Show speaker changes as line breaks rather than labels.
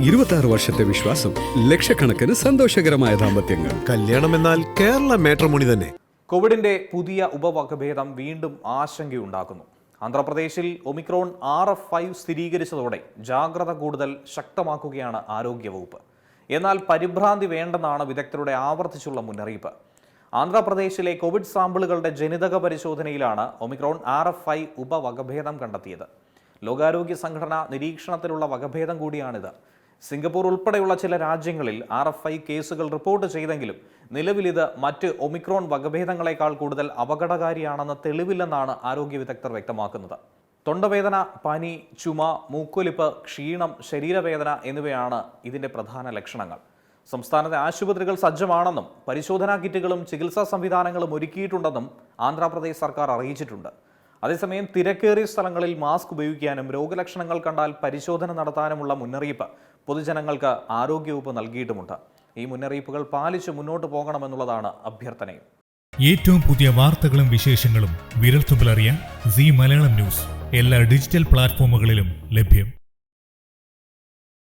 26 വർഷത്തെ വിശ്വാസം, ലക്ഷക്കണക്കിന് സന്തോഷകരമായ ദാമ്പത്യങ്ങൾ.
കല്യാണം എന്നാൽ കേരള മാട്രിമോണി തന്നെ.
കോവിഡിന്റെ പുതിയ ഉപവകഭേദം വീണ്ടും ആശങ്കയുണ്ടാക്കുന്നു. ആന്ധ്രാപ്രദേശിൽ ഒമിക്രോൺ RF5 സ്ഥിരീകരിച്ചതോടെ ജാഗ്രത കൂടുതൽ ശക്തമാക്കുകയാണ് ആരോഗ്യവകുപ്പ്. എന്നാൽ പരിഭ്രാന്തി വേണ്ടെന്നാണ് വിദഗ്ധരുടെ ആവർത്തിച്ചുള്ള മുന്നറിയിപ്പ്. ആന്ധ്രാപ്രദേശിലെ കോവിഡ് സാമ്പിളുകളുടെ ജനിതക പരിശോധനയിലാണ് ഒമിക്രോൺ RF5 ഉപവകഭേദം കണ്ടെത്തിയത്. ലോകാരോഗ്യ സംഘടന നിരീക്ഷണത്തിലുള്ള വകഭേദം കൂടിയാണിത്. സിംഗപ്പൂർ ഉൾപ്പെടെയുള്ള ചില രാജ്യങ്ങളിൽ RF5 കേസുകൾ റിപ്പോർട്ട് ചെയ്തെങ്കിലും നിലവിലിത് മറ്റ് ഒമിക്രോൺ വകഭേദങ്ങളെക്കാൾ കൂടുതൽ അപകടകാരിയാണെന്ന് തെളിവില്ലെന്നാണ് ആരോഗ്യ വിദഗ്ധർ വ്യക്തമാക്കുന്നത്. തൊണ്ടവേദന, പനി, ചുമ, മൂക്കൊലിപ്പ്, ക്ഷീണം, ശരീരവേദന എന്നിവയാണ് ഇതിന്റെ പ്രധാന ലക്ഷണങ്ങൾ. സംസ്ഥാനത്തെ ആശുപത്രികൾ സജ്ജമാണെന്നും പരിശോധനാ കിറ്റുകളും ചികിത്സാ സംവിധാനങ്ങളും ഒരുക്കിയിട്ടുണ്ടെന്നും ആന്ധ്രാപ്രദേശ് സർക്കാർ അറിയിച്ചിട്ടുണ്ട്. അതേസമയം തിരക്കേറിയ സ്ഥലങ്ങളിൽ മാസ്ക് ഉപയോഗിക്കാനും രോഗലക്ഷണങ്ങൾ കണ്ടാൽ പരിശോധന നടത്താനുമുള്ള മുന്നറിയിപ്പ് പൊതുജനങ്ങൾക്ക് ആരോഗ്യവകുപ്പ് നൽകിയിട്ടുമുണ്ട്. ഈ മുന്നറിയിപ്പുകൾ പാലിച്ച് മുന്നോട്ട് പോകണമെന്നുള്ളതാണ് അഭ്യർത്ഥനയും.
ഏറ്റവും പുതിയ വാർത്തകളും വിശേഷങ്ങളും വിരൽത്തുമ്പിലറിയാൻ സീ മലയാളം ന്യൂസ് എല്ലാ ഡിജിറ്റൽ പ്ലാറ്റ്ഫോമുകളിലും ലഭ്യം.